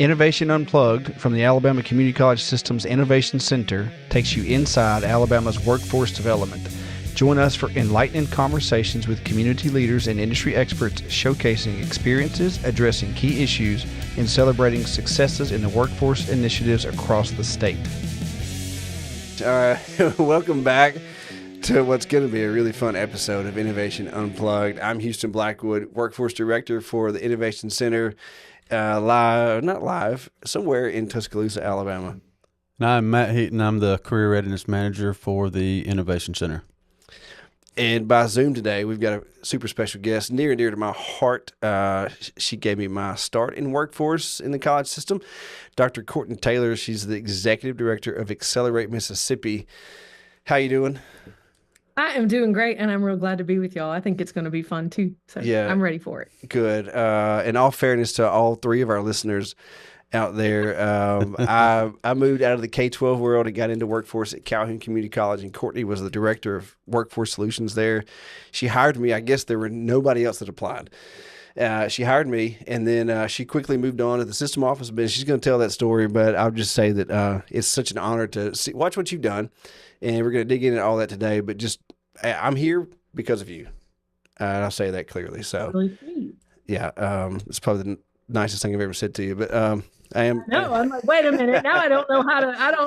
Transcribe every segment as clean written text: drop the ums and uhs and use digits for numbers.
Innovation Unplugged from the Alabama Community College System's Innovation Center takes you inside Alabama's workforce development. Join us for enlightening conversations with community leaders and industry experts showcasing experiences, addressing key issues, and celebrating successes in the workforce initiatives across the state. All right, welcome back to what's going to be a really fun episode of Innovation Unplugged. I'm Houston Blackwood, Workforce Director for the Innovation Center, somewhere in Tuscaloosa, Alabama. And I'm Matt Heaton. I'm the Career Readiness Manager for the Innovation Center. And by Zoom today, we've got a super special guest near and dear to my heart. She gave me my start in workforce in the college system. Dr. Courtney Taylor, she's the Executive Director of Accelerate Mississippi. How you doing? I am doing great, and I'm real glad to be with y'all. I think it's going to be fun, too. So yeah, I'm ready for it. Good. In all fairness to all three of our listeners out there, I moved out of the K-12 world and got into workforce at Calhoun Community College, and Courtney was the Director of Workforce Solutions there. She hired me. I guess there were nobody else that applied. She hired me, and then she quickly moved on to the system office. But she's going to tell that story, but I'll just say that it's such an honor to watch what you've done. And we're going to dig into all that today, but I'm here because of you. I'll say that clearly. So, yeah, it's probably the nicest thing I've ever said to you, but I am. No, I'm like, wait a minute. Now I don't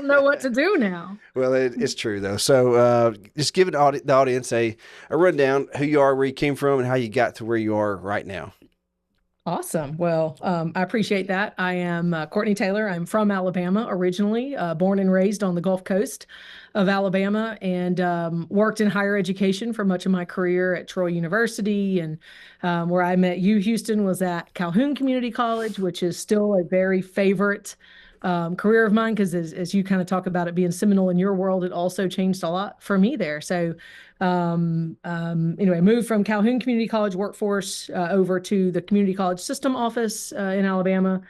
know what to do now. Well, it's true though. So just give the audience a rundown, who you are, where you came from, and how you got to where you are right now. Awesome. Well, I appreciate that. I am Courtney Taylor. I'm from Alabama originally, born and raised on the Gulf Coast of Alabama, and worked in higher education for much of my career at Troy University. And where I met you, Houston, was at Calhoun Community College, which is still a very favorite career of mine, because as you kind of talk about it being seminal in your world, it also changed a lot for me there. So anyway, moved from Calhoun Community College workforce over to the Community College System office in Alabama,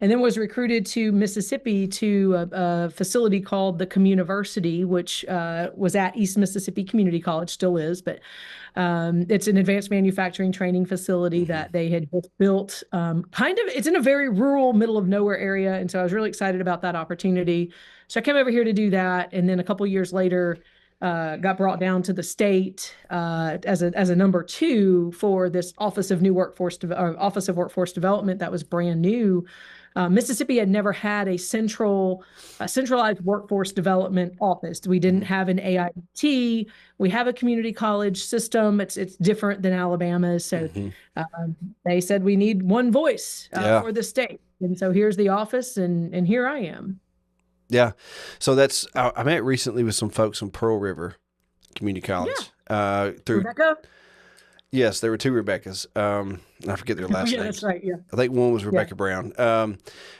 and then was recruited to Mississippi to a facility called the Communiversity, which was at East Mississippi Community College, still is, but it's an advanced manufacturing training facility that they had built. It's in a very rural, middle of nowhere area, and so I was really excited about that opportunity. So I came over here to do that, and then a couple years later, got brought down to the state as a number 2 for this Office of Workforce Development that was brand new. Mississippi had never had a centralized workforce development office. We didn't have an AIT. We have a community college system. It's different than Alabama's. So they said we need one voice for the state, and so here's the office, and here I am. Yeah. So I met recently with some folks from Pearl River Community College. Yeah. Rebecca? Yes, there were 2 Rebeccas. I forget their last names. That's right, yeah. I think one was Rebecca Brown.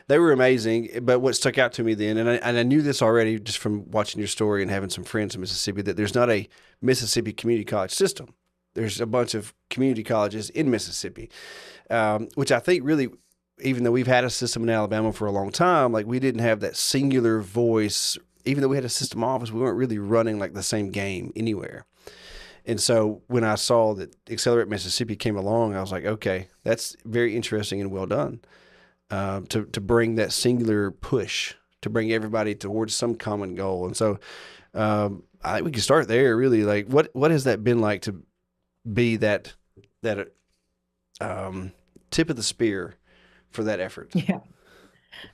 They were amazing, but what stuck out to me then, and I knew this already just from watching your story and having some friends in Mississippi, that there's not a Mississippi community college system. There's a bunch of community colleges in Mississippi, which I think really, even though we've had a system in Alabama for a long time, like we didn't have that singular voice. Even though we had a system office, we weren't really running like the same game anywhere. And so when I saw that Accelerate Mississippi came along, I was like, okay, that's very interesting and well done to bring that singular push, to bring everybody towards some common goal. And so I think we can start there, really. Like, what has that been like to be that tip of the spear for that effort? Yeah.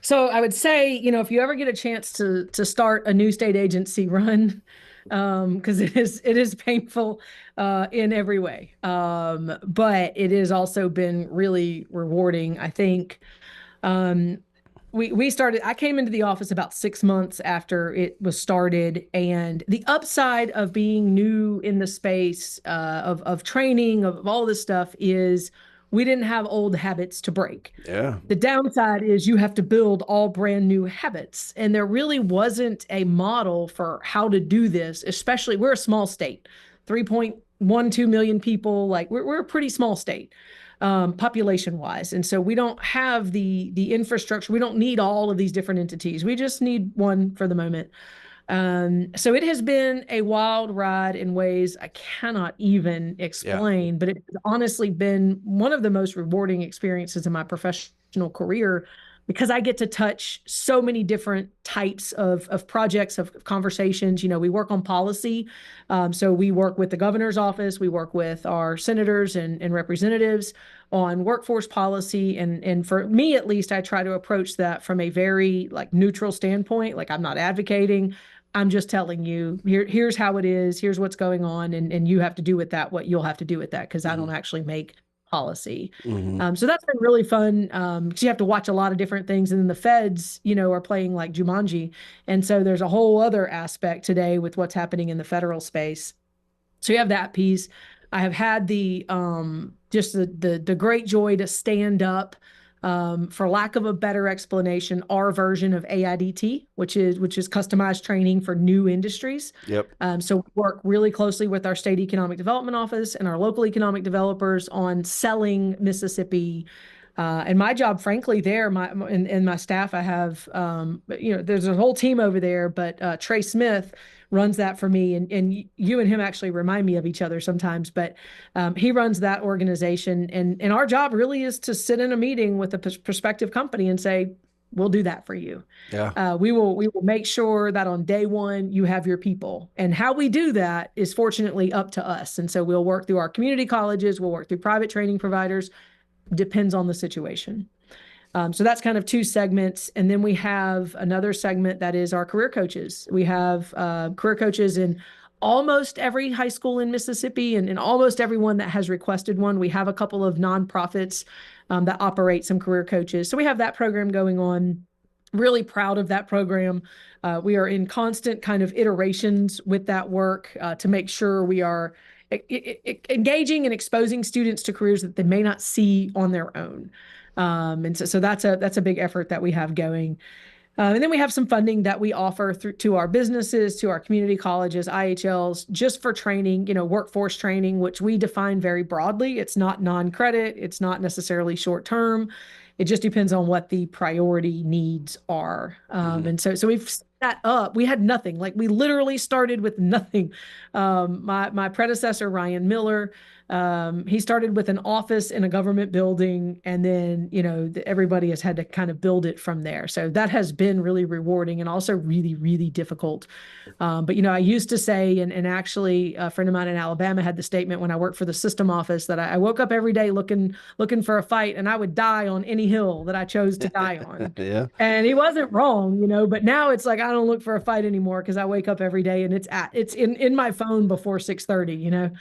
So I would say, if you ever get a chance to start a new state agency, run, because it is painful in every way. But it has also been really rewarding. I think I came into the office about 6 months after it was started, and the upside of being new in the space of training, of all this stuff, is we didn't have old habits to break. Yeah. The downside is you have to build all brand new habits. And there really wasn't a model for how to do this, especially we're a small state, 3.12 million people. Like we're a pretty small state, population wise. And so we don't have the infrastructure. We don't need all of these different entities. We just need one for the moment. So it has been a wild ride in ways I cannot even explain, but it's honestly been one of the most rewarding experiences in my professional career. because I get to touch so many different types of projects, of conversations. We work on policy. So we work with the governor's office, we work with our senators and representatives on workforce policy. And for me, at least, I try to approach that from a very like neutral standpoint. Like, I'm not advocating. I'm just telling you, here's how it is, here's what's going on, and you have to do with that what you'll have to do with that, because I don't actually make policy. So that's been really fun, because you have to watch a lot of different things. And then the feds, are playing like Jumanji. And so there's a whole other aspect today with what's happening in the federal space. So you have that piece. I have had the just the great joy to stand up, for lack of a better explanation, our version of AIDT, which is customized training for new industries. Yep. So we work really closely with our state economic development office and our local economic developers on selling Mississippi. And my job, frankly, there, and my staff, I have, there's a whole team over there, but Trey Smith runs that for me, and you and him actually remind me of each other sometimes, but he runs that organization, and our job really is to sit in a meeting with a prospective company and say, we'll do that for you. Yeah. We will make sure that on day one you have your people, and how we do that is fortunately up to us. And so we'll work through our community colleges, we'll work through private training providers, depends on the situation. So that's kind of two segments. And then we have another segment that is our career coaches. We have career coaches in almost every high school in Mississippi, and almost everyone that has requested one. We have a couple of nonprofits that operate some career coaches. So we have that program going on. Really proud of that program. We are in constant kind of iterations with that work to make sure we are engaging and exposing students to careers that they may not see on their own. And so that's a big effort that we have going. And then we have some funding that we offer to our businesses, to our community colleges, IHLs, just for training, workforce training, which we define very broadly. It's not non-credit. It's not necessarily short-term. It just depends on what the priority needs are. And so we've set that up. We had nothing. Like, we literally started with nothing. My predecessor, Ryan Miller, he started with an office in a government building, and then, everybody has had to kind of build it from there. So that has been really rewarding and also really, really difficult. But, I used to say, and actually a friend of mine in Alabama had the statement when I worked for the system office, that I woke up every day looking for a fight, and I would die on any hill that I chose to die on. Yeah. And he wasn't wrong, but now it's like, I don't look for a fight anymore, because I wake up every day and it's in my phone before 6:30,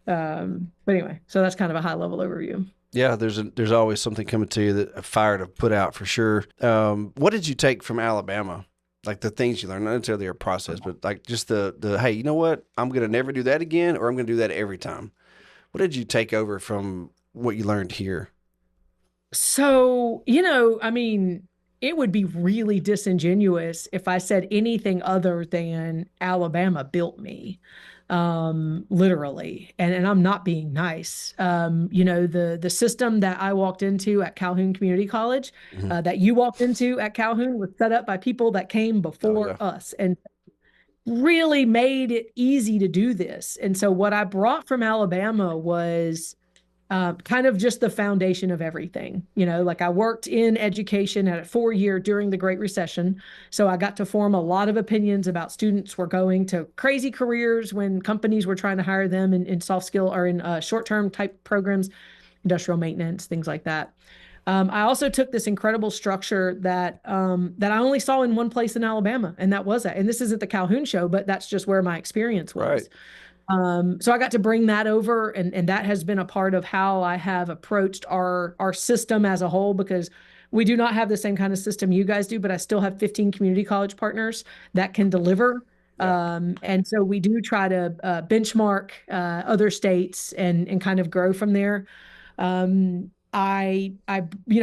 But anyway, so that's kind of a high level overview. Yeah, there's always something coming to you, that a fire to put out for sure. What did you take from Alabama? Like, the things you learned, not necessarily a process, but like just the hey, you know what? I'm going to never do that again, or I'm going to do that every time. What did you take over from what you learned here? So, it would be really disingenuous if I said anything other than Alabama built me, literally. And I'm not being nice. The system that I walked into at Calhoun Community College, that you walked into at Calhoun, was set up by people that came before us, and really made it easy to do this. And so what I brought from Alabama was kind of just the foundation of everything. Like, I worked in education at a 4-year during the Great Recession. So I got to form a lot of opinions about students were going to crazy careers when companies were trying to hire them in soft skill or in short-term type programs, industrial maintenance, things like that. I also took this incredible structure that I only saw in one place in Alabama, and that was that. And this isn't the Calhoun show, but that's just where my experience was. Right. So I got to bring that over, and that has been a part of how I have approached our system as a whole, because we do not have the same kind of system you guys do, but I still have 15 community college partners that can deliver. And so we do try to benchmark other states and kind of grow from there.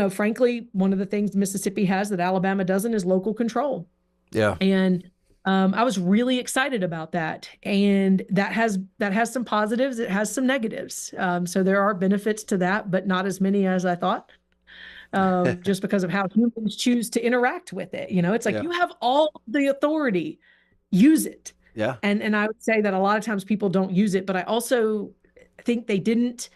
Frankly, one of the things Mississippi has that Alabama doesn't is local control. Yeah. And I was really excited about that. And that has some positives. It has some negatives. So there are benefits to that, but not as many as I thought, just because of how humans choose to interact with it. It's like, you have all the authority, use it. Yeah. And I would say that a lot of times people don't use it, but I also think they didn't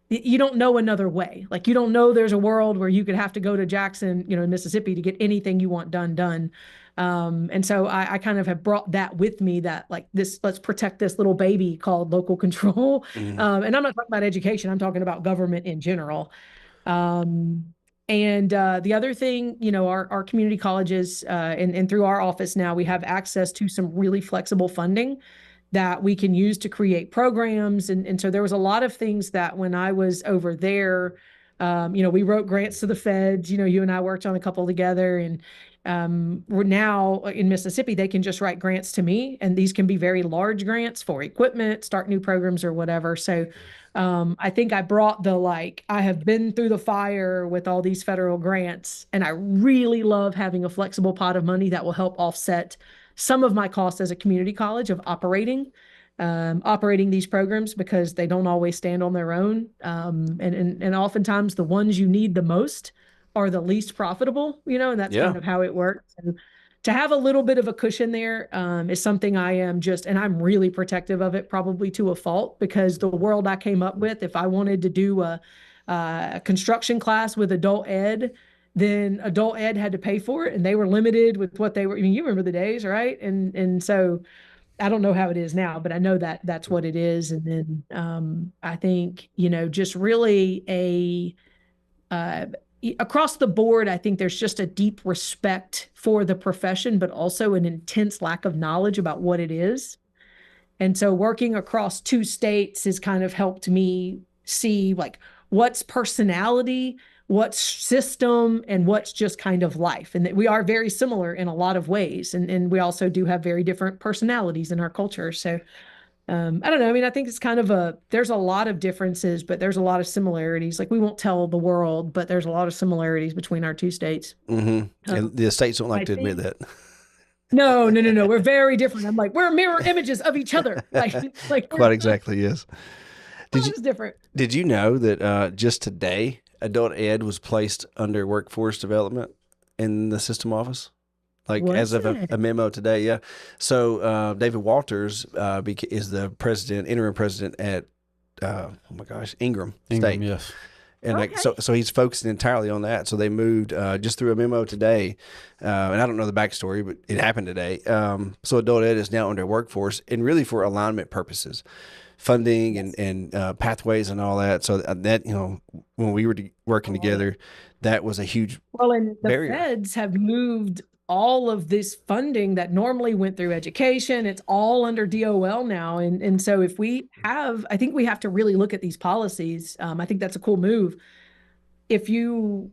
you don't know another way. Like you don't know there's a world where you could have to go to Jackson, Mississippi to get anything you want done. And so I kind of have brought that with me, that like this, let's protect this little baby called local control. Mm-hmm. And I'm not talking about education. I'm talking about government in general. And the other thing, our community colleges and through our office now, we have access to some really flexible funding that we can use to create programs. And so there was a lot of things that when I was over there, we wrote grants to the feds, you and I worked on a couple together, and we're now in Mississippi, they can just write grants to me, and these can be very large grants for equipment, start new programs or whatever. So I think I brought I have been through the fire with all these federal grants, and I really love having a flexible pot of money that will help offset some of my costs as a community college of operating these programs, because they don't always stand on their own. And oftentimes the ones you need the most are the least profitable, and that's kind of how it works. And to have a little bit of a cushion there is something and I'm really protective of it, probably to a fault, because the world I came up with, if I wanted to do a construction class with adult ed, then adult ed had to pay for it, and they were limited with what they were. I mean, you remember the days, right? And so I don't know how it is now, but I know that that's what it is. And then I think, just really across the board, I think there's just a deep respect for the profession, but also an intense lack of knowledge about what it is. And so working across 2 states has kind of helped me see like what's personality, what's system, and what's just kind of life. And that we are very similar in a lot of ways. And we also do have very different personalities in our culture. So I don't know. I mean, I think it's kind of there's a lot of differences, but there's a lot of similarities. Like we won't tell the world, but there's a lot of similarities between our 2 states. Mm-hmm. And the states don't like to admit that. No. We're very different. I'm like, we're mirror images of each other. Like Quite exactly. Yes. It's different. Did you know that just today, adult ed was placed under workforce development in the system office? As of a memo today, yeah. So David Walters is the interim president at Ingram State. Yes. And so he's focusing entirely on that. So they moved just through a memo today, and I don't know the backstory, but it happened today. So adult ed is now under workforce, and really for alignment purposes, funding and pathways and all that. So that when we were working together, that was a huge and the barrier. Feds have moved all of this funding that normally went through education. It's all under DOL now. And so I think we have to really look at these policies. I think that's a cool move. If you're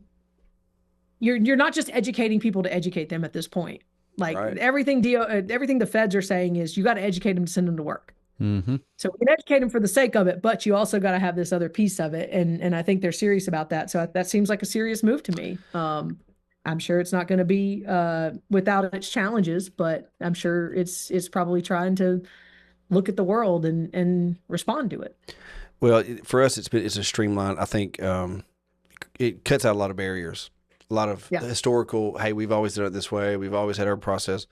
not just educating people to educate them at this point. Like everything the Feds are saying is you got to educate them to send them to work. Mm-hmm. So we can educate them for the sake of it, but you also got to have this other piece of it. And I think they're serious about that. So that seems like a serious move to me. I'm sure it's not going to be without its challenges, but I'm sure it's probably trying to look at the world and respond to it. Well, for us, it's a streamline. I think it cuts out a lot of barriers, a lot of historical. Hey, we've always done it this way. We've always had our process.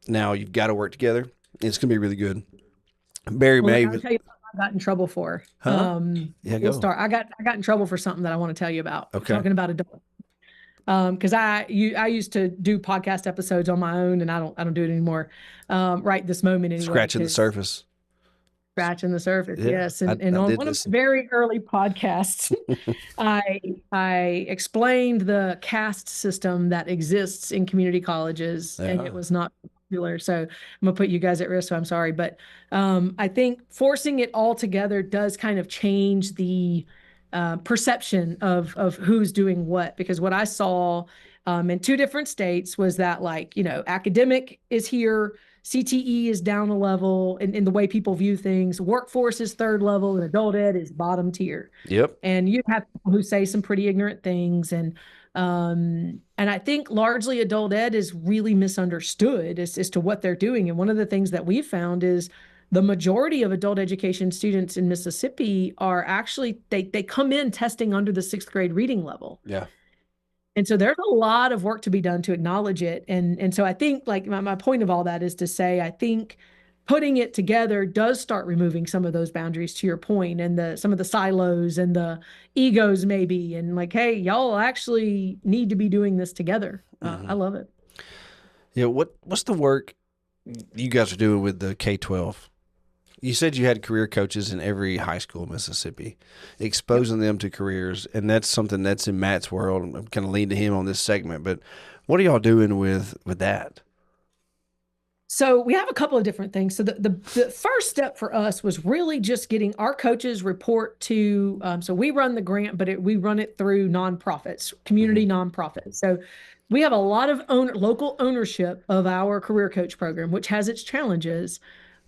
Now you've got to work together. It's going to be really good. Barry May. I'll tell you what I got in trouble for. We'll start. I got in trouble for something that I want to tell you about. Okay. Talking about adults. Because I used to do podcast episodes on my own, and I don't do it anymore. Right this moment anyway. Scratching the surface. Scratching the surface, yes. And on one of the very early podcasts, I explained the caste system that exists in community colleges, and it was not popular. So I'm gonna put you guys at risk. So I'm sorry, but I think forcing it all together does kind of change the perception of who's doing what, because what I saw in 2 different states was that academic is here, CTE is down a level in the way people view things, workforce is 3rd level, and adult ed is bottom tier. Yep. And you have people who say some pretty ignorant things, and I think largely adult ed is really misunderstood as to what they're doing. And one of the things that we've found is the majority of adult education students in Mississippi are actually, they come in testing under the 6th grade reading level. Yeah. And so there's a lot of work to be done to acknowledge it. And so I think my point of all that is to say, I think putting it together does start removing some of those boundaries, to your point, and some of the silos and the egos maybe, and like, hey, y'all actually need to be doing this together. I love it. Yeah. What's the work you guys are doing with the K-12? You said you had career coaches in every high school in Mississippi, exposing them to careers, and that's something that's in Matt's world. I'm kind of leaning to him on this segment, but what are y'all doing with that? So we have a couple of different things. So the first step for us was really just getting our coaches report to, so we run the grant, but we run it through nonprofits, community nonprofits. So we have a lot of local ownership of our career coach program, which has its challenges,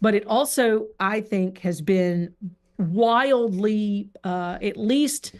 but it also, I think, has been wildly, at least,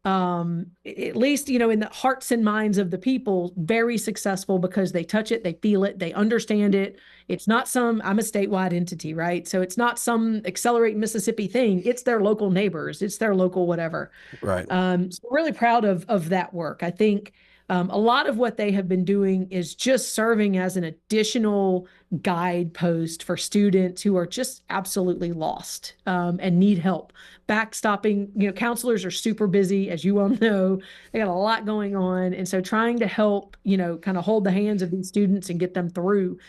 in the hearts and minds of the people, very successful because they touch it, they feel it, they understand it. It's not I'm a statewide entity, right? So it's not some Accelerate Mississippi thing. It's their local neighbors. It's their local whatever. Right. So really proud of that work. I think a lot of what they have been doing is just serving as an additional guidepost for students who are just absolutely lost and need help. Backstopping, counselors are super busy, as you well know. They got a lot going on. And so trying to help, kind of hold the hands of these students and get them through.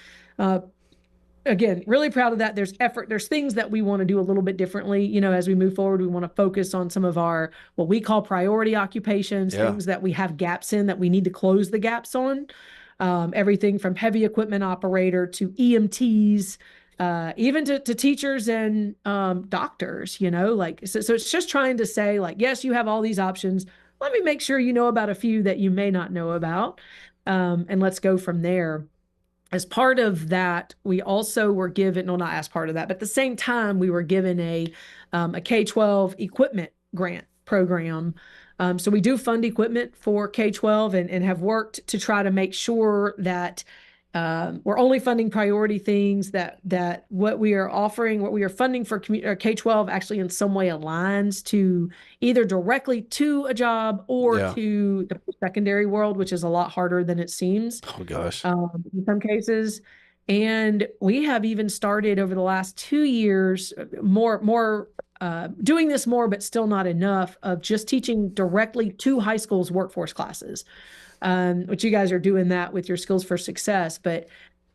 Again, really proud of that. There's effort. There's things that we want to do a little bit differently. As we move forward, we want to focus on some of our, what we call priority occupations, things that we have gaps in that we need to close the gaps on. Everything from heavy equipment operator to EMTs, even to teachers and doctors, so it's just trying to say, like, yes, you have all these options. Let me make sure you know about a few that you may not know about. And let's go from there. As part of that, we also were given, no, not as part of that, but at the same time, we were given a K-12 equipment grant program. So we do fund equipment for K-12 and have worked to try to make sure that we're only funding priority things, that what we are offering, what we are funding for K-12 actually in some way aligns to either directly to a job or to the secondary world, which is a lot harder than it seems. Oh gosh. In some cases. And we have even started over the last 2 years doing this more, but still not enough, of just teaching directly to high schools workforce classes. Which you guys are doing that with your Skills for Success. But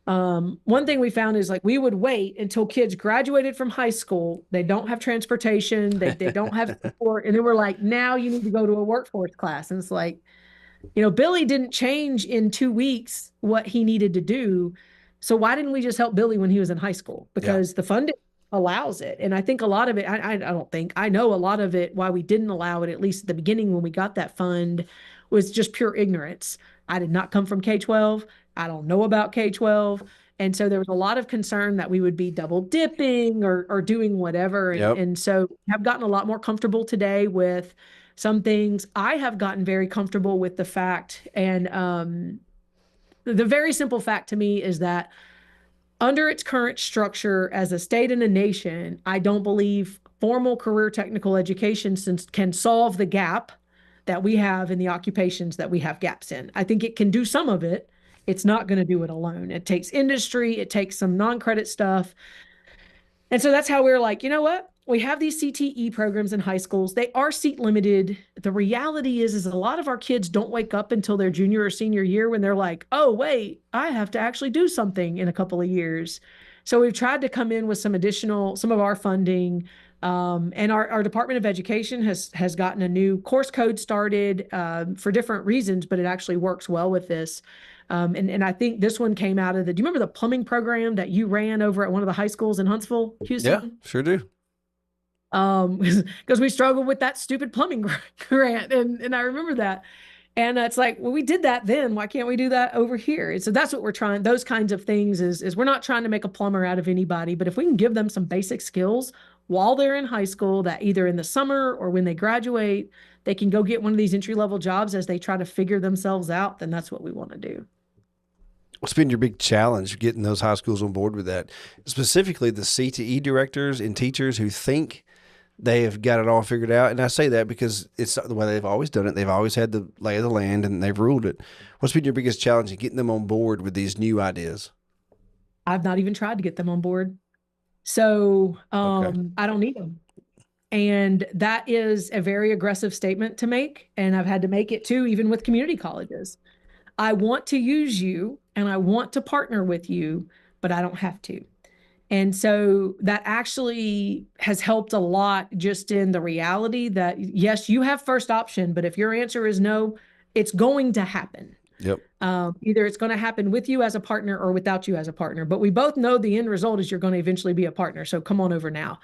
one thing we found is, like, we would wait until kids graduated from high school. They don't have transportation. They don't have support. And then we're like, now you need to go to a workforce class. And it's like, Billy didn't change in 2 weeks what he needed to do. So why didn't we just help Billy when he was in high school? Because the funding allows it. And I think a lot of it, I know a lot of it, why we didn't allow it, at least at the beginning when we got that fund, was just pure ignorance. I did not come from K-12. I don't know about K-12. And so there was a lot of concern that we would be double dipping or doing whatever. And so I've gotten a lot more comfortable today with some things. I have gotten very comfortable with the fact, and the very simple fact to me is that under its current structure as a state and a nation, I don't believe formal career technical education can solve the gap that we have in the occupations that we have gaps in. I think it can do some of it. It's not going to do it alone. It takes industry, it takes some non-credit stuff. And so that's how we're like, you know what? We have these CTE programs in high schools. They are seat limited. The reality is a lot of our kids don't wake up until their junior or senior year when they're like, oh, wait, I have to actually do something in a couple of years. So we've tried to come in with some of our funding. And our Department of Education has gotten a new course code started for different reasons, but it actually works well with this. And I think this one came out of do you remember the plumbing program that you ran over at one of the high schools in Huntsville, Houston? Yeah, sure do. Because we struggled with that stupid plumbing grant. And I remember that. And it's like, well, we did that then. Why can't we do that over here? And so that's what we're trying. Those kinds of things is we're not trying to make a plumber out of anybody, but if we can give them some basic skills while they're in high school, that either in the summer or when they graduate, they can go get one of these entry-level jobs as they try to figure themselves out, then that's what we want to do. What's been your big challenge getting those high schools on board with that? Specifically the CTE directors and teachers who think they have got it all figured out. And I say that because it's the way they've always done it. They've always had the lay of the land and they've ruled it. What's been your biggest challenge in getting them on board with these new ideas? I've not even tried to get them on board. So Okay. I don't need them. And that is a very aggressive statement to make. And I've had to make it too, even with community colleges. I want to use you and I want to partner with you, but I don't have to. And so that actually has helped a lot just in the reality that, yes, you have first option, but if your answer is no, it's going to happen. Yep. Either it's going to happen with you as a partner or without you as a partner. But we both know the end result is you're going to eventually be a partner. So come on over now.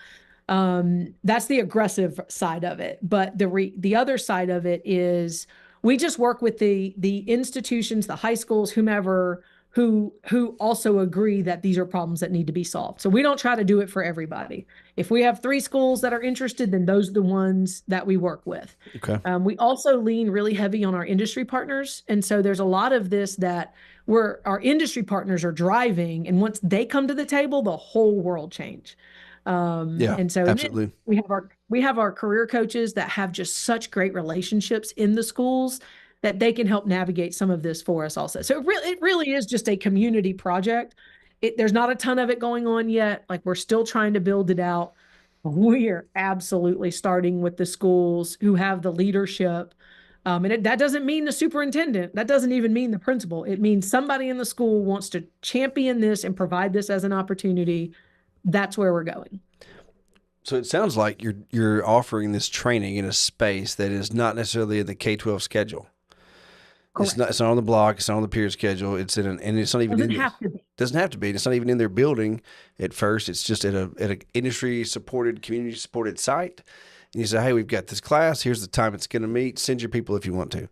That's the aggressive side of it. But the other side of it is we just work with the institutions, the high schools, whomever, who also agree that these are problems that need to be solved. So we don't try to do it for everybody. If we have 3 schools that are interested, then those are the ones that we work with. Okay. We also lean really heavy on our industry partners. And so there's a lot of this that our industry partners are driving. And once they come to the table, the whole world change. Yeah, And so absolutely. then we have our career coaches that have just such great relationships in the schools that they can help navigate some of this for us also. So it really is just a community project. There's not a ton of it going on yet. Like we're still trying to build it out. We are absolutely starting with the schools who have the leadership. And that doesn't mean the superintendent. That doesn't even mean the principal. It means somebody in the school wants to champion this and provide this as an opportunity. That's where we're going. So it sounds like you're offering this training in a space that is not necessarily in the K-12 schedule. Correct. It's not on the block. It's not on the peer schedule. It's and it's not even Doesn't have to be. Doesn't have to be. It's not even in their building at first. It's just at a industry supported, community supported site. And you say, hey, we've got this class. Here's the time it's going to meet. Send your people if you want to. And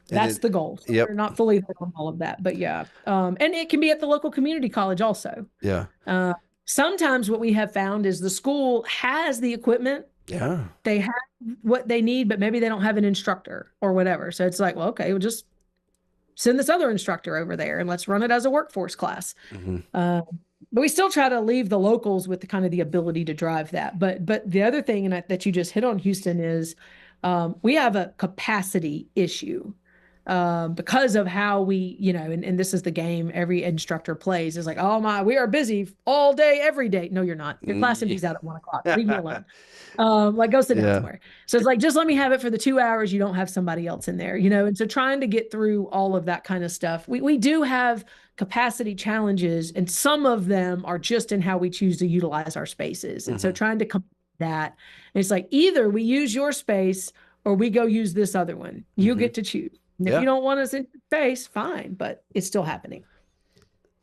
That's the goal. So yep. We're not fully there on all of that, but yeah. And it can be at the local community college also. Yeah. Sometimes what we have found is the school has the equipment. Yeah. They have what they need, but maybe they don't have an instructor or whatever. So it's like, well, okay, we'll just send this other instructor over there and let's run it as a workforce class. Mm-hmm. But we still try to leave the locals with the kind of the ability to drive that. But the other thing that you just hit on, Houston, is we have a capacity issue. Because of how we, and this is the game every instructor plays, is like, oh my, we are busy all day, every day. No, you're not. Your class empties out at 1:00. Leave me alone. Like go sit down somewhere. So it's like, just let me have it for the 2 hours. You don't have somebody else in there, and so trying to get through all of that kind of stuff. We do have capacity challenges, and some of them are just in how we choose to utilize our spaces. And so trying to come to that, and it's like, either we use your space or we go use this other one. You get to choose. And if you don't want us in space, fine, but it's still happening.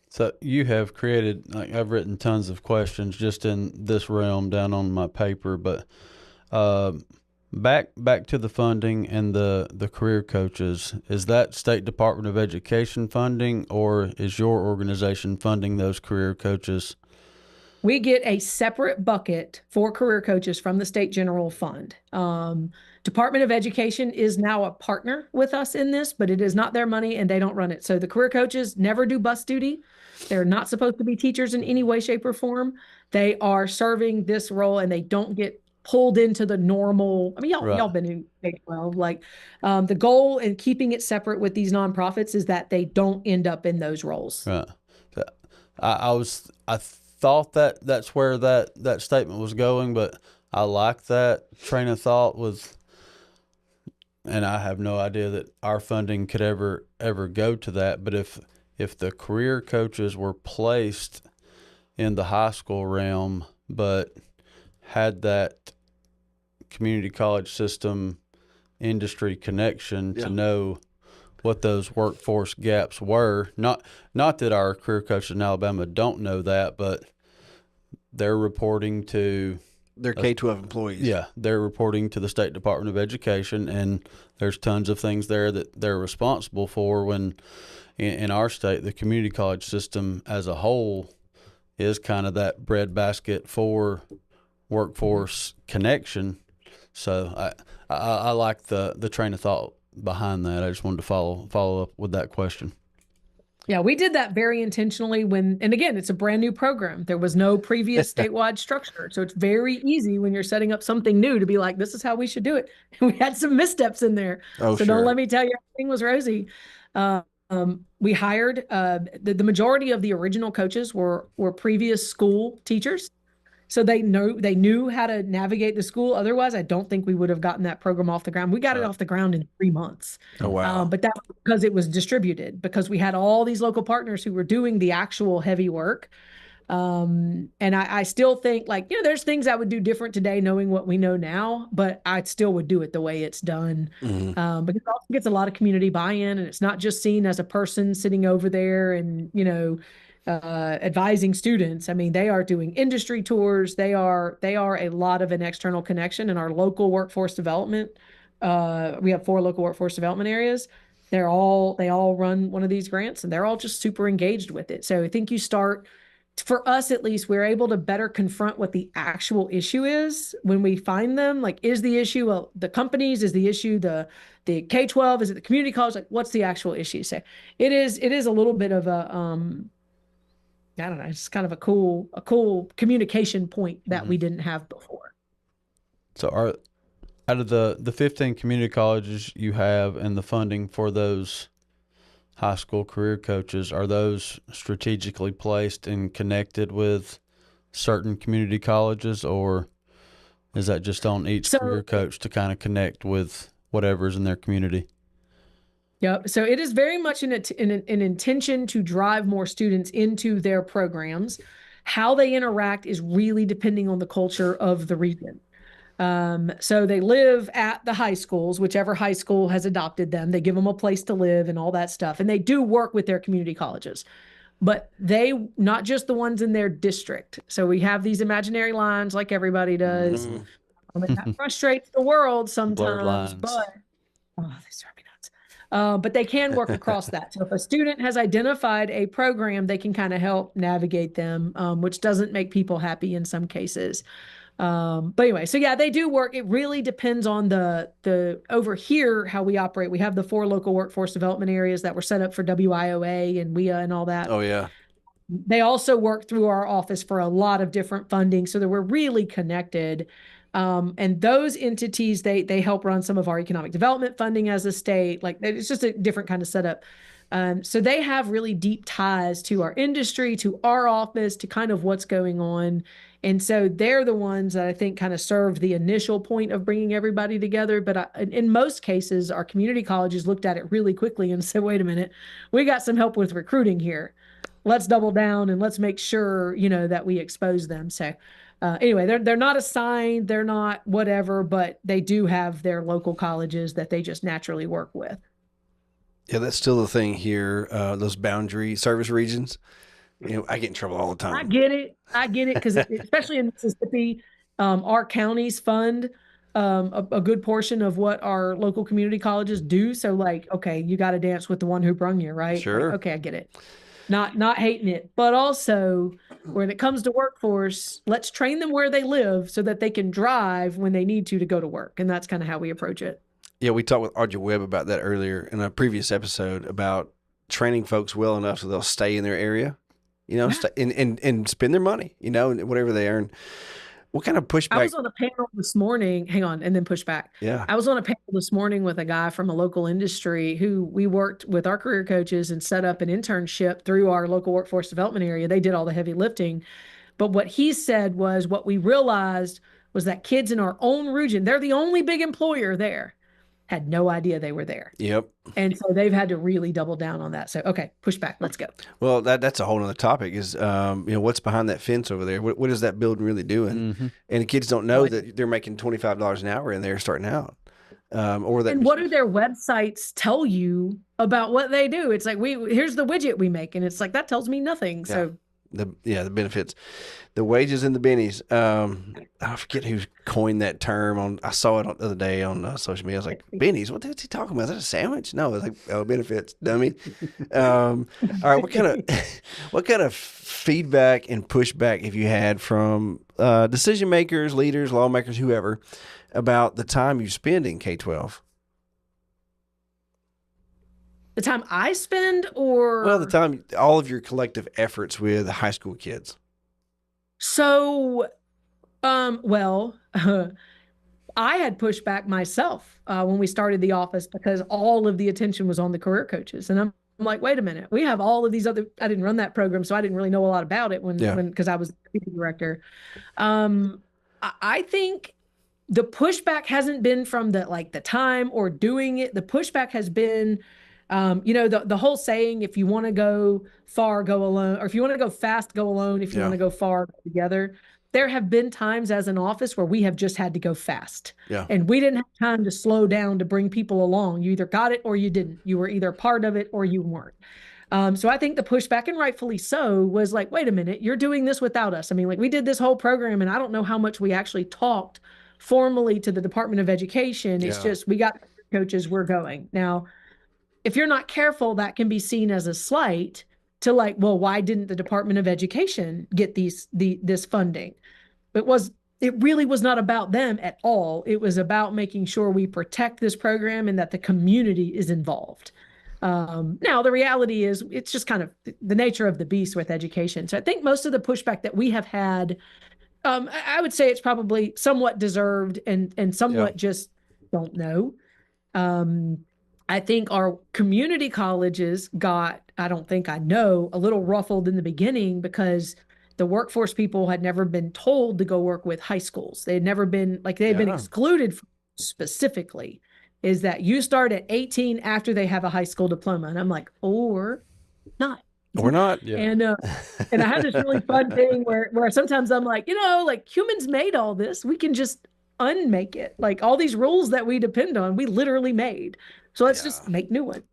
So you have created, like I've written tons of questions just in this realm down on my paper, but back to the funding and the career coaches, is that State Department of Education funding, or is your organization funding those career coaches? We get a separate bucket for career coaches from the State General Fund. Department of Education is now a partner with us in this, but it is not their money and they don't run it. So the career coaches never do bus duty. They're not supposed to be teachers in any way, shape, or form. They are serving this role and they don't get pulled into the normal. I mean, y'all been in K-12. Like the goal in keeping it separate with these nonprofits is that they don't end up in those roles. Right. I thought that's where that statement was going, but I like that train of thought and I have no idea that our funding could ever go to that. But if the career coaches were placed in the high school realm, but had that community college system industry connection to know what those workforce gaps were, not that our career coaches in Alabama don't know that, but they're reporting to their K-12 employees. Yeah, they're reporting to the State Department of Education, and there's tons of things there that they're responsible for. When in our state, the community college system as a whole is kind of that breadbasket for workforce connection. So I like the train of thought behind that. I just wanted to follow up with that question. Yeah, we did that very intentionally and again, it's a brand new program. There was no previous statewide structure. So it's very easy when you're setting up something new to be like, this is how we should do it. We had some missteps in there. So don't let me tell you everything was rosy. We hired, the majority of the original coaches were previous school teachers. So they knew how to navigate the school. Otherwise, I don't think we would have gotten that program off the ground. We got it off the ground in 3 months. Oh, wow. But that's because it was distributed, because we had all these local partners who were doing the actual heavy work. And I still think, like, there's things I would do different today, knowing what we know now, but I still would do it the way it's done. Because it also gets a lot of community buy-in, and it's not just seen as a person sitting over there and, advising students. I mean, they are doing industry tours. They are a lot of an external connection in our local workforce development. We have 4 local workforce development areas. They all run one of these grants, and they're all just super engaged with it. So I think for us, at least, we're able to better confront what the actual issue is when we find them. Like, is the issue the companies? Is the issue the K-12? Is it the community college? Like, what's the actual issue? So it is a little bit of a I don't know, it's kind of a cool communication point that we didn't have before. So out of the 15 community colleges you have and the funding for those high school career coaches, are those strategically placed and connected with certain community colleges, or is that just on each career coach to kind of connect with whatever's in their community? Yep. So it is very much an intention to drive more students into their programs. How they interact is really depending on the culture of the region. So they live at the high schools, whichever high school has adopted them. They give them a place to live and all that stuff. And they do work with their community colleges, but not just the ones in their district. So we have these imaginary lines like everybody does. That frustrates the world sometimes, but they drive me nuts. But they can work across that. So if a student has identified a program, they can kind of help navigate them, which doesn't make people happy in some cases. But anyway, so yeah, they do work. It really depends on the over here, how we operate. We have the 4 local workforce development areas that were set up for WIOA and WIA and all that. Oh, yeah. They also work through our office for a lot of different funding, so that we're really connected. And those entities, they help run some of our economic development funding as a state. Like, it's just a different kind of setup. So they have really deep ties to our industry, to our office, to kind of what's going on. And so they're the ones that I think kind of served the initial point of bringing everybody together. But in most cases, our community colleges looked at it really quickly and said, wait a minute, we got some help with recruiting here. Let's double down and let's make sure, that we expose them. So anyway, they're not assigned, they're not whatever, but they do have their local colleges that they just naturally work with. Yeah, that's still the thing here. Those boundary service regions. I get in trouble all the time. I get it because especially in Mississippi, our counties fund a good portion of what our local community colleges do. So, like, okay, you got to dance with the one who brung you, right? Sure. Like, okay, I get it. Not hating it, but also when it comes to workforce, let's train them where they live so that they can drive when they need to go to work. And that's kind of how we approach it. Yeah, we talked with Audrey Webb about that earlier in a previous episode about training folks well enough so they'll stay in their area, and spend their money, whatever they earn. What kind of pushback? I was on a panel this morning. Hang on, and then pushback. Yeah. I was on a panel this morning with a guy from a local industry who we worked with our career coaches and set up an internship through our local workforce development area. They did all the heavy lifting. But what he said was, what we realized was that kids in our own region, they're the only big employer there, had no idea they were there. Yep. And so they've had to really double down on that. So, okay, push back. Let's go. Well, that's a whole other topic is, what's behind that fence over there? What is that building really doing? Mm-hmm. And the kids don't know that they're making $25 an hour and they're starting out. And what do their websites tell you about what they do? It's like, here's the widget we make. And it's like, that tells me nothing. Yeah. So the benefits, the wages and the bennies. I forget who coined that term. I saw it the other day on social media. I was like, bennies? What is he talking about? Is that a sandwich? No, it's like, benefits, dummy. All right, what kind of feedback and pushback have you had from decision makers, leaders, lawmakers, whoever, about the time you spend in K-12? The time I spend, or? Well, the time, all of your collective efforts with high school kids. So, I had pushed back myself when we started the office because all of the attention was on the career coaches. And I'm I'm like, wait a minute, we have all of these other, I didn't run that program, so I didn't really know a lot about it because I was the director. I think the pushback hasn't been from the time or doing it. The pushback has been, the whole saying, if you want to go far, go alone, or if you want to go fast, go alone. If you want to go far, go together. There have been times as an office where we have just had to go fast. Yeah. And we didn't have time to slow down to bring people along. You either got it or you didn't. You were either part of it or you weren't. So I think the pushback, and rightfully so, was like, wait a minute, you're doing this without us. I mean, like, we did this whole program, and I don't know how much we actually talked formally to the Department of Education. It's just, we got coaches, we're going. Now, if you're not careful, that can be seen as a slight to like, well, why didn't the Department of Education get this funding? It really was not about them at all. It was about making sure we protect this program and that the community is involved. Now, the reality is it's just kind of the nature of the beast with education. So I think most of the pushback that we have had, I would say it's probably somewhat deserved and somewhat just don't know. I think our community colleges got, I don't think I know, a little ruffled in the beginning because the workforce people had never been told to go work with high schools. They had never been, like, they had been excluded specifically, is that you start at 18 after they have a high school diploma. And I'm like, or not. Or not. Yeah. And I had this really fun thing where sometimes I'm like, like, humans made all this. We can just unmake it. Like, all these rules that we depend on, we literally made. So let's just make new ones.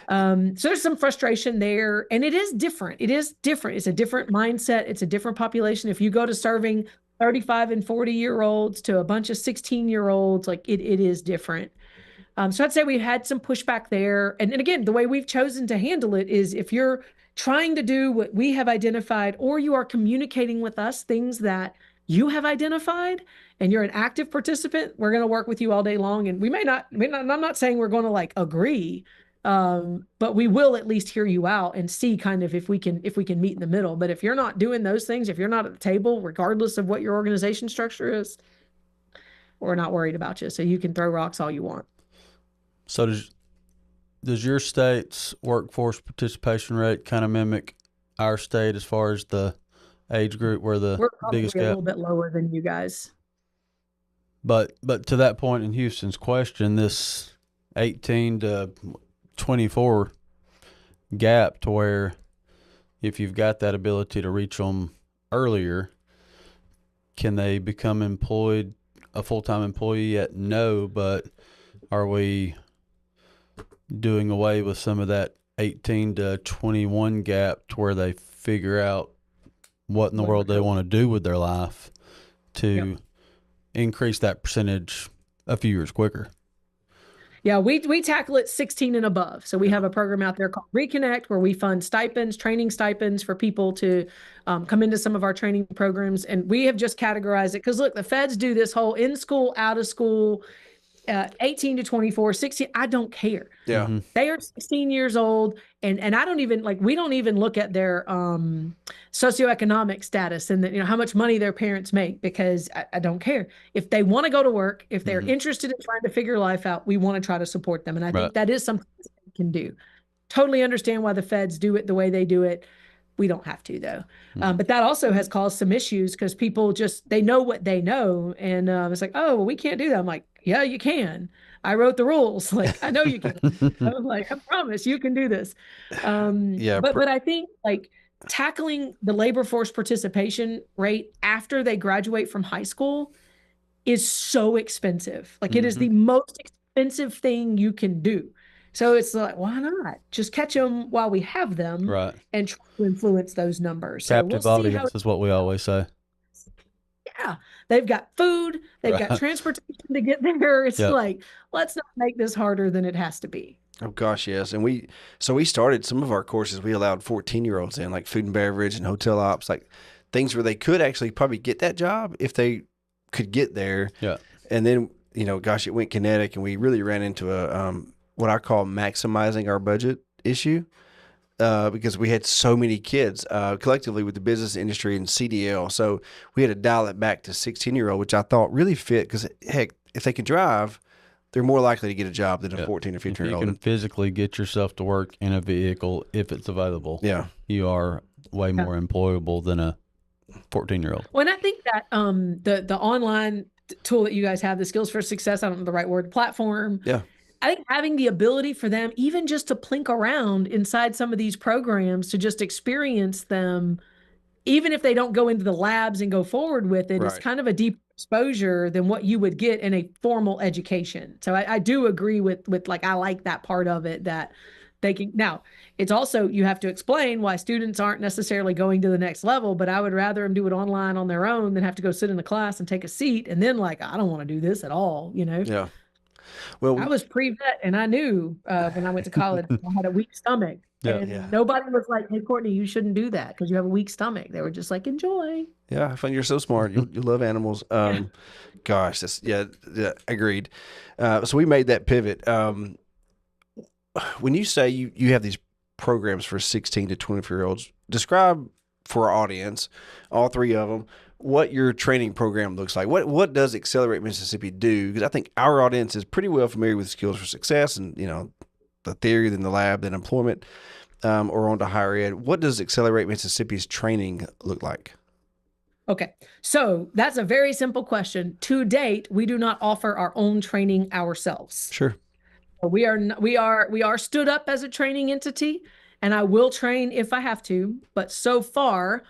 So there's some frustration there, and it is different. It is different. It's a different mindset. It's a different population. If you go to serving 35 and 40-year-olds to a bunch of 16-year-olds, like, it is different. So I'd say we had some pushback there. And again, the way we've chosen to handle it is if you're trying to do what we have identified, or you are communicating with us things that you have identified and you're an active participant, we're going to work with you all day long. And we may not, I'm not saying we're going to like agree, but we will at least hear you out and see kind of if we can meet in the middle. But if you're not doing those things, if you're not at the table, regardless of what your organization structure is, we're not worried about you. So you can throw rocks all you want. So does your state's workforce participation rate kind of mimic our state as far as the age group where We're probably biggest a gap? little bit lower than you guys. But to that point in Houston's question, this 18 to 24 gap, to where if you've got that ability to reach them earlier, can they become a full-time employee yet? No, but are we doing away with some of that 18 to 21 gap to where they figure out what in the world they want to do with their life to increase that percentage a few years quicker? Yeah, we tackle it 16 and above. So we have a program out there called Reconnect, where we fund stipends, training stipends for people to come into some of our training programs. And we have just categorized it because, look, the feds do this whole in school, out of school, 18 to 24, 16. I don't care. Yeah. Mm-hmm. They are 16 years old. And I don't even we don't even look at their socioeconomic status and how much money their parents make, because I don't care. If they want to go to work, if they're interested in trying to figure life out, we want to try to support them. And I think that is something we can do. Totally understand why the feds do it the way they do it. We don't have to, though. But that also has caused some issues because people they know what they know. And it's like, oh, well, we can't do that. I'm like, yeah, you can. I wrote the rules. Like, I know you can. I'm like, I promise you can do this. But I think like tackling the labor force participation rate after they graduate from high school is so expensive. Like, it is the most expensive thing you can do. So it's like, why not just catch them while we have them, and try to influence those numbers? Captive so audience is what we always say. Yeah, they've got food, they've got transportation to get there. It's like, let's not make this harder than it has to be. Oh gosh, yes. And we started some of our courses. We allowed 14-year-olds in, like food and beverage and hotel ops, like things where they could actually probably get that job if they could get there. Yeah. And then, gosh, it went kinetic, and we really ran into a what I call maximizing our budget issue, because we had so many kids collectively with the business industry and CDL. So we had to dial it back to 16-year-old, which I thought really fit because, heck, if they could drive, they're more likely to get a job than a Yep. 14 or If 15 you year can old. physically get yourself to work in a vehicle, if it's available, Yeah. you are way more employable than a 14-year-old. Well, and I think that the online tool that you guys have, the Skills for Success, I don't know the right word, platform. Yeah. I think having the ability for them, even just to plink around inside some of these programs, to just experience them, even if they don't go into the labs and go forward with it, is Right. kind of a deep exposure than what you would get in a formal education. So I do agree with like, I like that part of it, that they can. Now it's also, you have to explain why students aren't necessarily going to the next level, but I would rather them do it online on their own than have to go sit in a class and take a seat and then like, I don't want to do this at all, you know. Yeah. Well, I was pre-vet and I knew when I went to college I had a weak stomach, Yeah. and Yeah. nobody was like, "Hey, Courtney, you shouldn't do that because you have a weak stomach." They were just like, "Enjoy." yeah, I find you're so smart. You love animals. Gosh, that's yeah, agreed. So we made that pivot. When you say you have these programs for 16 to 24-year-olds, describe for our audience, all three of them, what your training program looks like. What does Accelerate Mississippi do? Because I think our audience is pretty well familiar with Skills for Success and, the theory, then the lab, then employment, or on to higher ed. What does Accelerate Mississippi's training look like? Okay, so that's a very simple question. To date, we do not offer our own training ourselves. Sure. We are stood up as a training entity, and I will train if I have to. But so far,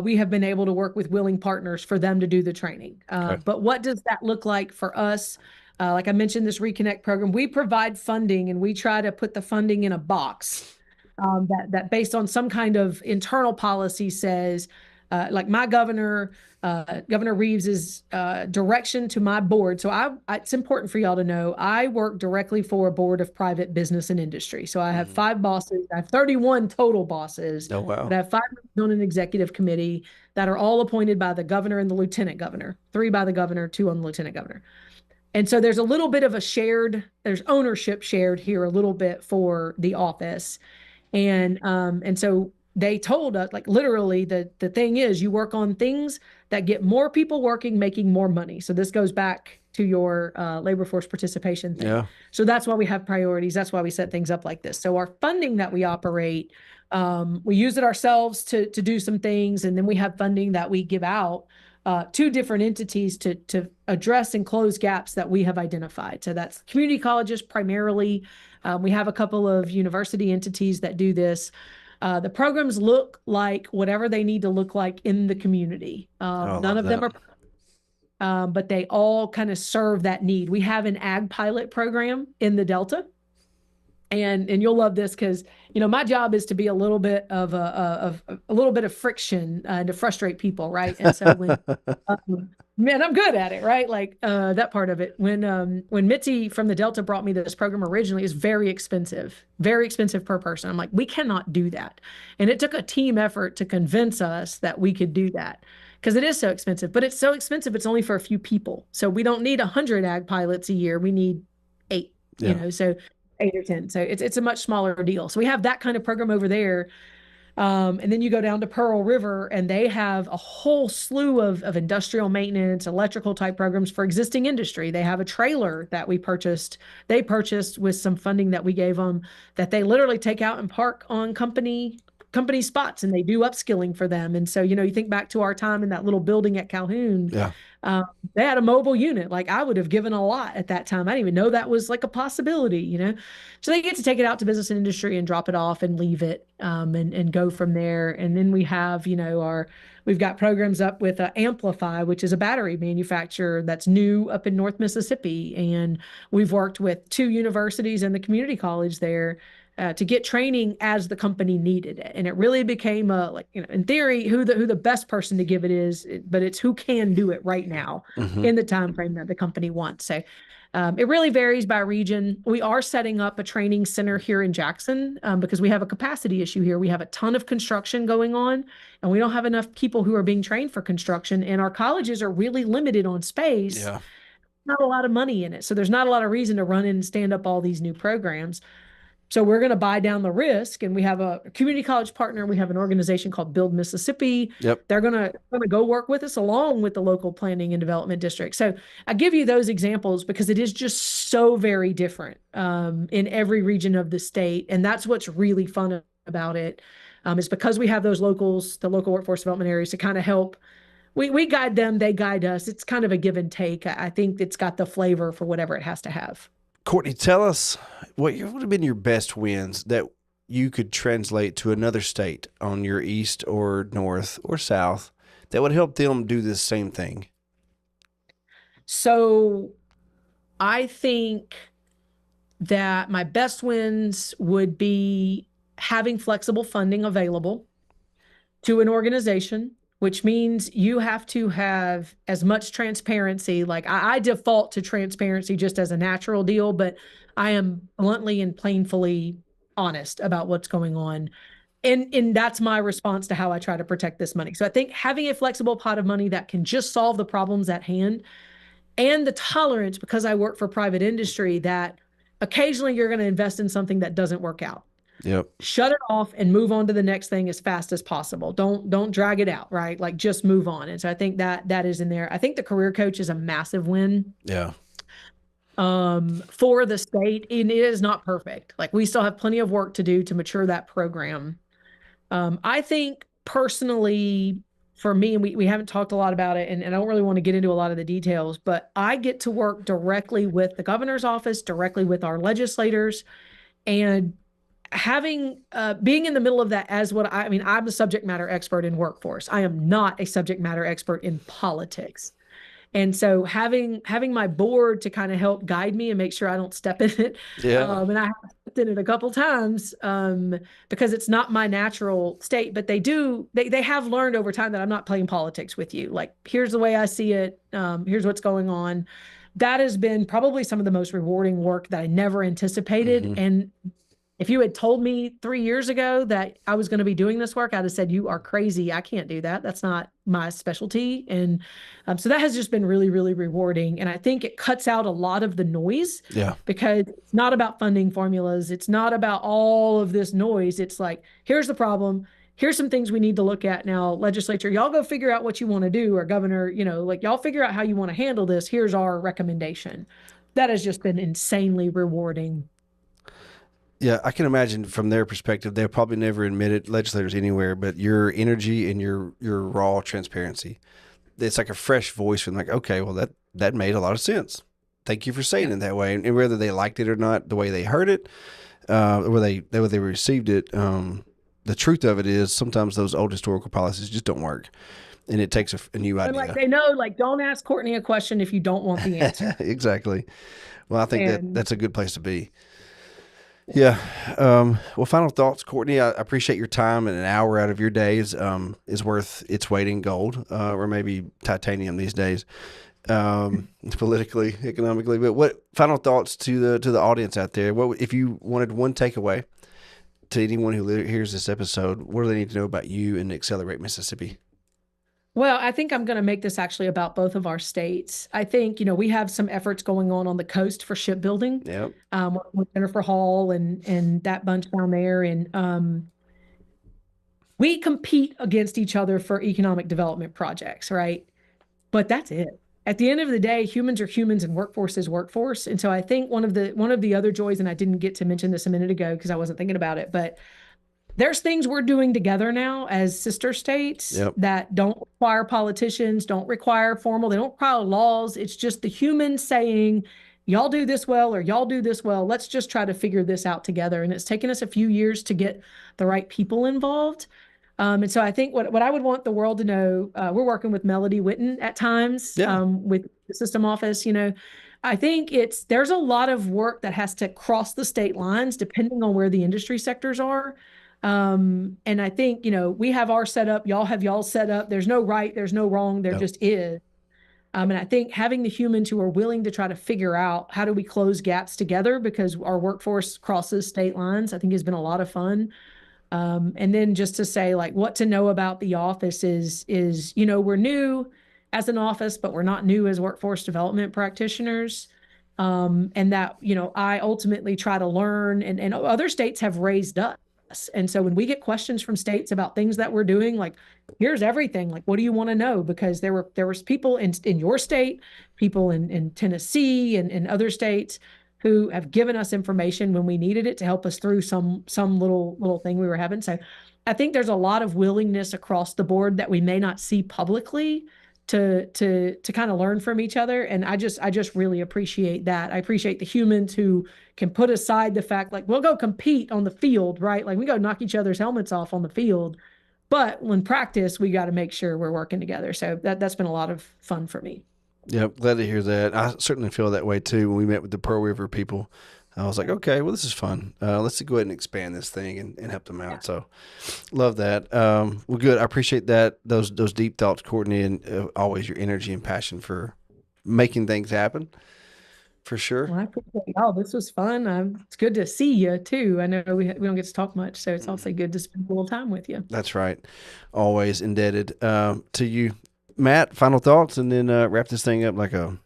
we have been able to work with willing partners for them to do the training. Okay. But what does that look like for us? Like I mentioned, this Reconnect program, we provide funding, and we try to put the funding in a box that based on some kind of internal policy says, like my governor, Governor Reeves's direction to my board. So it's important for y'all to know, I work directly for a board of private business and industry. So I have 5 bosses. I have 31 total bosses. Oh, wow. But I have 5 on an executive committee that are all appointed by the governor and the lieutenant governor, 3 by the governor, 2 on the lieutenant governor. And so there's a little bit of there's ownership shared here a little bit for the office. And so they told us, like, literally, the thing is, you work on things that get more people working, making more money. So this goes back to your labor force participation thing. Yeah. So that's why we have priorities. That's why we set things up like this. So our funding that we operate, we use it ourselves to do some things, and then we have funding that we give out to different entities to address and close gaps that we have identified. So that's community colleges primarily. We have a couple of university entities that do this. The programs look like whatever they need to look like in the community. None of them are, but they all kind of serve that need. We have an ag pilot program in the Delta. And you'll love this because, my job is to be a little bit of a little bit of friction to frustrate people, right? And so when man, I'm good at it, right? Like that part of it. When Mitzi from the Delta brought me this program originally, is very expensive per person. I'm like, we cannot do that, and it took a team effort to convince us that we could do that because it is so expensive. But it's so expensive, it's only for a few people. So we don't need 100 ag pilots a year. We need 8. So 8 or 10. So it's a much smaller deal. So we have that kind of program over there. And then you go down to Pearl River, and they have a whole slew of industrial maintenance, electrical type programs for existing industry. They have a trailer that they purchased with some funding that we gave them, that they literally take out and park on company spots, and they do upskilling for them. And so, you think back to our time in that little building at Calhoun. Yeah. They had a mobile unit. Like, I would have given a lot at that time. I didn't even know that was like a possibility, So they get to take it out to business and industry and drop it off and leave it, and go from there. And then we have, we've got programs up with Amplify, which is a battery manufacturer that's new up in North Mississippi. And we've worked with 2 universities and the community college there to get training as the company needed it. And it really became in theory, who the best person to give it is, but it's who can do it right now in the time frame that the company wants. So it really varies by region. We are setting up a training center here in Jackson because we have a capacity issue here. We have a ton of construction going on, and we don't have enough people who are being trained for construction. And our colleges are really limited on space. Yeah. Not a lot of money in it. So there's not a lot of reason to run in and stand up all these new programs. So we're going to buy down the risk, and we have a community college partner. We have an organization called Build Mississippi. Yep. They're going to go work with us along with the local planning and development district. So I give you those examples because it is just so very different in every region of the state, and that's what's really fun about it. Is because we have those locals, the local workforce development areas, to kind of help. We guide them, they guide us. It's kind of a give and take. I think it's got the flavor for whatever it has to have. Courtney, tell us what would have been your best wins that you could translate to another state on your east or north or south that would help them do this same thing. So I think that my best wins would be having flexible funding available to an organization, which means you have to have as much transparency. Like I default to transparency just as a natural deal, but I am bluntly and plainly honest about what's going on. And that's my response to how I try to protect this money. So I think having a flexible pot of money that can just solve the problems at hand, and the tolerance, because I work for private industry, that occasionally you're going to invest in something that doesn't work out. Yep. Shut it off and move on to the next thing as fast as possible. Don't drag it out, right? Like just move on. And so I think that is in there. I think the career coach is a massive win. Yeah. For the state, and it is not perfect. Like we still have plenty of work to do to mature that program. I think personally, for me, and we haven't talked a lot about it, and I don't really want to get into a lot of the details, but I get to work directly with the governor's office, directly with our legislators, and having being in the middle of that as I'm a subject matter expert in workforce. I am not a subject matter expert in politics. And so having my board to kind of help guide me and make sure I don't step in it. Yeah. And I have stepped in it a couple times because it's not my natural state, but they have learned over time that I'm not playing politics with you. Like, here's the way I see it. Here's what's going on. That has been probably some of the most rewarding work that I never anticipated. Mm-hmm. And if you had told me 3 years ago that I was going to be doing this work, I'd have said, you are crazy. I can't do that. That's not my specialty. And so that has just been really, really rewarding. And I think it cuts out a lot of the noise. Yeah. Because it's not about funding formulas. It's not about all of this noise. It's like, here's the problem. Here's some things we need to look at now. Legislature, y'all go figure out what you want to do. Or governor, like y'all figure out how you want to handle this. Here's our recommendation. That has just been insanely rewarding. Yeah, I can imagine from their perspective, they'll probably never admit it, legislators anywhere, but your energy and your raw transparency, it's like a fresh voice from like, okay, well, that made a lot of sense. Thank you for saying it that way. And whether they liked it or not, the way they heard it, or they received it, the truth of it is sometimes those old historical policies just don't work. And it takes a new idea. And like they know, like, don't ask Courtney a question if you don't want the answer. Exactly. Well, I think that's a good place to be. Yeah. Well, final thoughts, Courtney. I appreciate your time, and an hour out of your days is worth its weight in gold, or maybe titanium these days, politically, economically. But what final thoughts to the audience out there? What if you wanted one takeaway to anyone who hears this episode? What do they need to know about you and Accelerate Mississippi? Well, I think I'm going to make this actually about both of our states. I think, we have some efforts going on the coast for shipbuilding. Yep. With Jennifer Hall and that bunch down there. And we compete against each other for economic development projects, right? But that's it. At the end of the day, humans are humans and workforce is workforce. And so I think one of the other joys, and I didn't get to mention this a minute ago because I wasn't thinking about it, but there's things we're doing together now as sister states that don't require politicians, don't require formal, they don't require laws. It's just the humans saying, y'all do this well or y'all do this well. Let's just try to figure this out together. And it's taken us a few years to get the right people involved. And so I think what I would want the world to know, we're working with Melody Witten at times with the system office, I think there's a lot of work that has to cross the state lines depending on where the industry sectors are. And I think, we have our setup, y'all have y'all set up. There's no right, there's no wrong, there just is. And I think having the humans who are willing to try to figure out how do we close gaps together because our workforce crosses state lines, I think has been a lot of fun. And then just to say, like, what to know about the office is, we're new as an office, but we're not new as workforce development practitioners. And that, I ultimately try to learn, and other states have raised us. And so when we get questions from states about things that we're doing, like, here's everything, like, what do you want to know? Because there was people in your state, people in Tennessee and other states who have given us information when we needed it to help us through some little thing we were having. So I think there's a lot of willingness across the board that we may not see publicly to kind of learn from each other. And I just really appreciate that. I appreciate the humans who can put aside the fact, like, we'll go compete on the field, right? Like, we go knock each other's helmets off on the field, but when practice, we got to make sure we're working together. So that's been a lot of fun for me. Yeah, glad to hear that. I certainly feel that way too. When we met with the Pearl River people, I was like, okay, well, this is fun. Let's go ahead and expand this thing and help them out. Yeah. So love that. Well, good. I appreciate that. Those deep thoughts, Courtney, and always your energy and passion for making things happen. For sure. Well, I appreciate y'all. This was fun. It's good to see you too. I know we don't get to talk much, so it's also good to spend a little time with you. That's right. Always indebted to you. Matt, final thoughts, and then wrap this thing up like a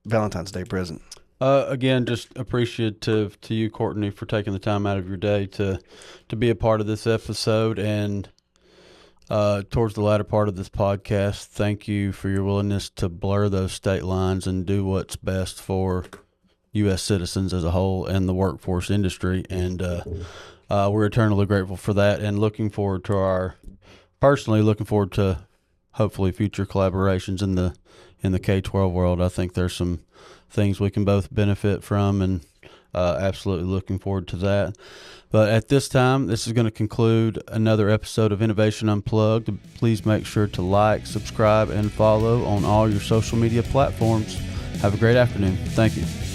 Valentine's Day present. Again, just appreciative to you, Courtney, for taking the time out of your day to be a part of this episode. And towards the latter part of this podcast, thank you for your willingness to blur those state lines and do what's best for U.S. citizens as a whole and the workforce industry. And we're eternally grateful for that, and looking forward to hopefully future collaborations in the K-12 world. I think there's some things we can both benefit from, and absolutely looking forward to that. But at this time, this is going to conclude another episode of Innovation Unplugged. Please make sure to like, subscribe, and follow on all your social media platforms. Have a great afternoon. Thank you.